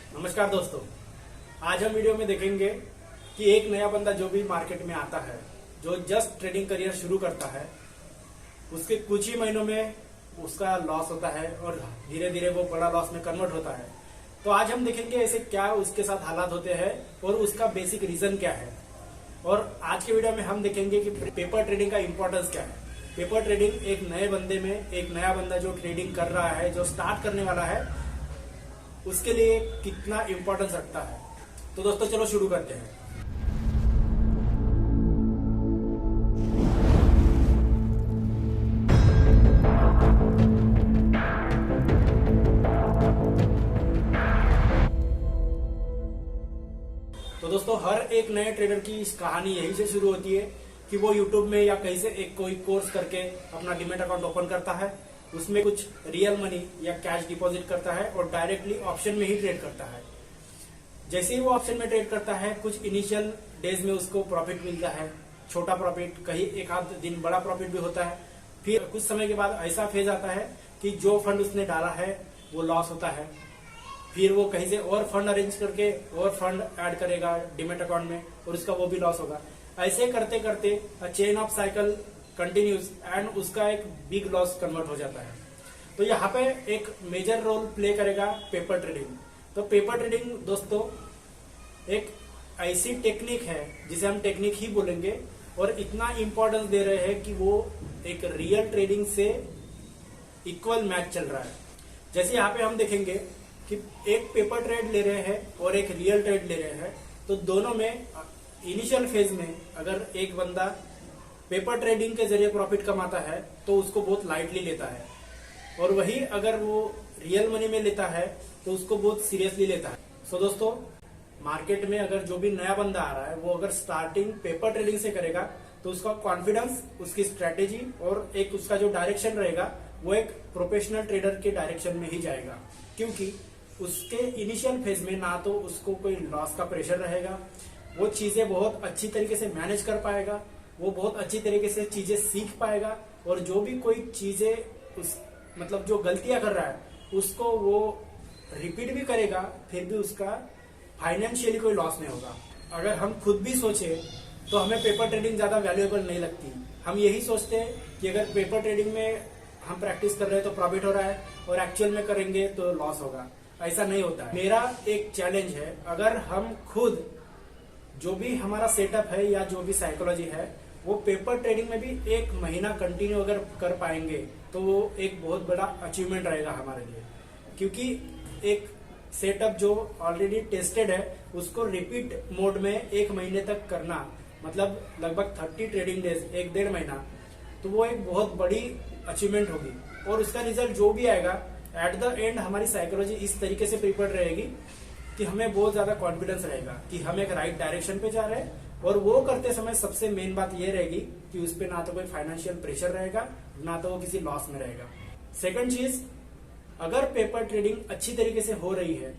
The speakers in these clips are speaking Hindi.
नमस्कार दोस्तों, आज हम वीडियो में देखेंगे कि एक नया बंदा जो भी मार्केट में आता है, जो जस्ट ट्रेडिंग करियर शुरू करता है, उसके कुछ ही महीनों में उसका लॉस होता है और धीरे धीरे वो बड़ा लॉस में कन्वर्ट होता है। तो आज हम देखेंगे ऐसे क्या उसके साथ हालात होते हैं और उसका बेसिक रीजन क्या है। और आज के वीडियो में हम देखेंगे कि पेपर ट्रेडिंग का इंपॉर्टेंस क्या है। पेपर ट्रेडिंग एक नए बंदे में, एक नया बंदा जो ट्रेडिंग कर रहा है, जो स्टार्ट करने वाला है, उसके लिए कितना इंपॉर्टेंस रखता है। तो दोस्तों चलो शुरू करते हैं। तो दोस्तों हर एक नए ट्रेडर की कहानी यही से शुरू होती है कि वो यूट्यूब में या कहीं से एक कोई कोर्स करके अपना डीमैट अकाउंट ओपन करता है, उसमें कुछ रियल मनी या कैश डिपॉजिट करता है और डायरेक्टली ऑप्शन में ही ट्रेड करता है। जैसे ही वो ऑप्शन में ट्रेड करता है, कुछ इनिशियल डेज में उसको प्रॉफिट मिलता है, छोटा प्रॉफिट, कहीं एक आध दिन बड़ा प्रॉफिट भी होता है। फिर कुछ समय के बाद ऐसा फेज आता है कि जो फंड उसने डाला है वो लॉस होता है। फिर वो कहीं से और फंड अरेंज करके और फंड ऐड करेगा डीमैट अकाउंट में और उसका वो भी लॉस होगा। ऐसे करते करते chain of cycle continues and उसका एक बिग लॉस कन्वर्ट हो जाता है। तो यहाँ पे एक मेजर रोल प्ले करेगा पेपर ट्रेडिंग। तो पेपर ट्रेडिंग दोस्तों एक ऐसी टेक्निक है जिसे हम टेक्निक ही बोलेंगे और इतना इंपॉर्टेंस दे रहे हैं कि वो एक रियल ट्रेडिंग से इक्वल मैच चल रहा है। जैसे यहाँ पे हम देखेंगे कि एक पेपर ट्रेड ले रहे हैं और एक रियल ट्रेड ले रहे हैं, तो दोनों में इनिशियल फेज में अगर एक बंदा पेपर ट्रेडिंग के जरिए प्रॉफिट कमाता है तो उसको बहुत लाइटली लेता है, और वही अगर वो रियल मनी में लेता है तो उसको बहुत सीरियसली लेता है। सो दोस्तों मार्केट में अगर जो भी नया बंदा आ रहा है वो अगर स्टार्टिंग पेपर ट्रेडिंग से करेगा तो उसका कॉन्फिडेंस, उसकी स्ट्रेटेजी और एक उसका जो डायरेक्शन रहेगा वो एक प्रोफेशनल ट्रेडर के डायरेक्शन में ही जाएगा, क्योंकि उसके इनिशियल फेज में ना तो उसको कोई लॉस का प्रेशर रहेगा, वो चीजें बहुत अच्छी तरीके से मैनेज कर पाएगा, वो बहुत अच्छी तरीके से चीजें सीख पाएगा, और जो भी कोई चीजें उस मतलब जो गलतियां कर रहा है उसको वो रिपीट भी करेगा, फिर भी उसका फाइनेंशियली कोई लॉस नहीं होगा। अगर हम खुद भी सोचे तो हमें पेपर ट्रेडिंग ज्यादा वैल्यूएबल नहीं लगती। हम यही सोचते हैं कि अगर पेपर ट्रेडिंग में हम प्रैक्टिस कर रहे हैं तो प्रॉफिट हो रहा है और एक्चुअल में करेंगे तो लॉस होगा। ऐसा नहीं होता है। मेरा एक चैलेंज है, अगर हम खुद जो भी हमारा सेटअप है या जो भी साइकोलॉजी है वो पेपर ट्रेडिंग में भी एक महीना कंटिन्यू अगर कर पाएंगे तो वो एक बहुत बड़ा अचीवमेंट रहेगा हमारे लिए, क्योंकि एक सेटअप जो ऑलरेडी टेस्टेड है उसको रिपीट मोड में एक महीने तक करना, मतलब लगभग 30 ट्रेडिंग डेज, एक डेढ़ महीना, तो वो एक बहुत बड़ी अचीवमेंट होगी। और उसका रिजल्ट जो भी आएगा एट द एंड हमारी साइकोलॉजी इस तरीके से प्रिपेयर रहेगी कि हमें बहुत ज्यादा कॉन्फिडेंस रहेगा कि हम एक राइट डायरेक्शन पे जा रहे हैं। और वो करते समय सबसे मेन बात ये रहेगी कि उस पर ना तो कोई फाइनेंशियल प्रेशर रहेगा, ना तो वो किसी लॉस में रहेगा। सेकंड चीज, अगर पेपर ट्रेडिंग अच्छी तरीके से हो रही है,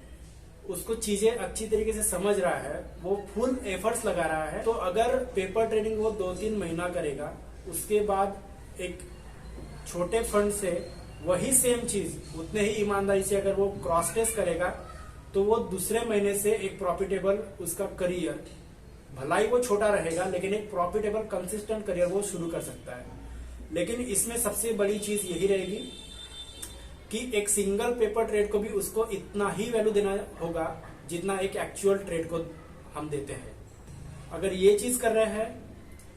उसको चीजें अच्छी तरीके से समझ रहा है, वो फुल एफर्ट्स लगा रहा है, तो अगर पेपर ट्रेडिंग वो 2-3 महीना करेगा, उसके बाद एक छोटे फंड से वही सेम चीज उतने ही ईमानदारी से अगर वो क्रॉस टेस्ट करेगा तो वो दूसरे महीने से एक प्रॉफिटेबल उसका करियर, भला ही वो छोटा रहेगा लेकिन एक प्रॉफिटेबल कंसिस्टेंट करियर वो शुरू कर सकता है। लेकिन इसमें सबसे बड़ी चीज यही रहेगी कि एक सिंगल पेपर ट्रेड को भी उसको इतना ही वैल्यू देना होगा जितना एक एक्चुअल ट्रेड को हम देते हैं। अगर ये चीज कर रहे हैं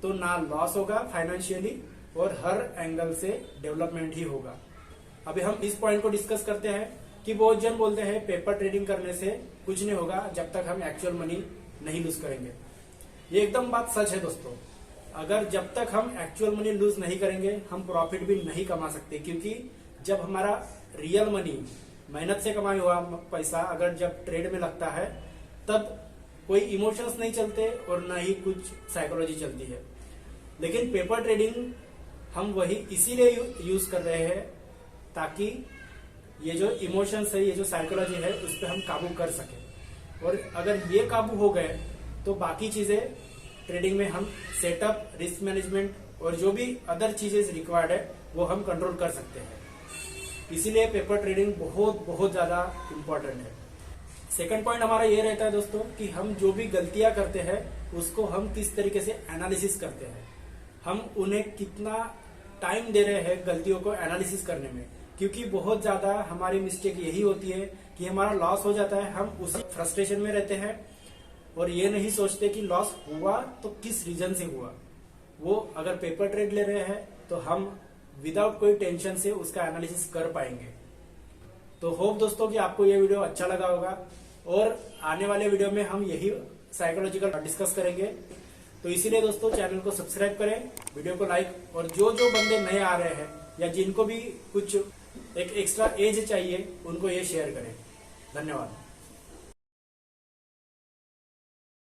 तो ना लॉस होगा फाइनेंशियली और हर एंगल से डेवलपमेंट ही होगा। अभी हम इस पॉइंट को डिस्कस करते हैं कि बहुत जन बोलते हैं पेपर ट्रेडिंग करने से कुछ नहीं होगा जब तक हम एक्चुअल मनी नहीं लूज करेंगे। ये एकदम बात सच है दोस्तों। अगर जब तक हम एक्चुअल मनी लूज नहीं करेंगे हम प्रॉफिट भी नहीं कमा सकते, क्योंकि जब हमारा रियल मनी, मेहनत से कमाया हुआ पैसा अगर जब ट्रेड में लगता है तब कोई इमोशंस नहीं चलते और ना ही कुछ साइकोलॉजी चलती है। लेकिन पेपर ट्रेडिंग हम वही इसीलिए यूज कर रहे हैं ताकि ये जो इमोशंस है, ये जो साइकोलॉजी है, उस पर हम काबू कर सके। और अगर ये काबू हो गए तो बाकी चीजें ट्रेडिंग में हम सेटअप, रिस्क मैनेजमेंट और जो भी अदर चीजें रिक्वायर्ड है वो हम कंट्रोल कर सकते हैं। इसीलिए पेपर ट्रेडिंग बहुत बहुत ज्यादा इम्पोर्टेंट है। सेकंड पॉइंट हमारा ये रहता है दोस्तों कि हम जो भी गलतियां करते हैं उसको हम किस तरीके से एनालिसिस करते हैं, हम उन्हें कितना टाइम दे रहे हैं गलतियों को एनालिसिस करने में। क्योंकि बहुत ज्यादा हमारी मिस्टेक यही होती है कि हमारा लॉस हो जाता है, हम उसी फ्रस्ट्रेशन में रहते हैं और ये नहीं सोचते कि लॉस हुआ तो किस रीजन से हुआ। वो अगर पेपर ट्रेड ले रहे हैं तो हम विदाउट कोई टेंशन से उसका एनालिसिस कर पाएंगे। तो होप दोस्तों कि आपको ये वीडियो अच्छा लगा होगा और आने वाले वीडियो में हम यही साइकोलॉजिकल डिस्कस करेंगे। तो इसीलिए दोस्तों चैनल को सब्सक्राइब करें, वीडियो को लाइक, और जो जो बंदे नए आ रहे हैं या जिनको भी कुछ एक एक्स्ट्रा एज चाहिए उनको ये शेयर करें। धन्यवाद।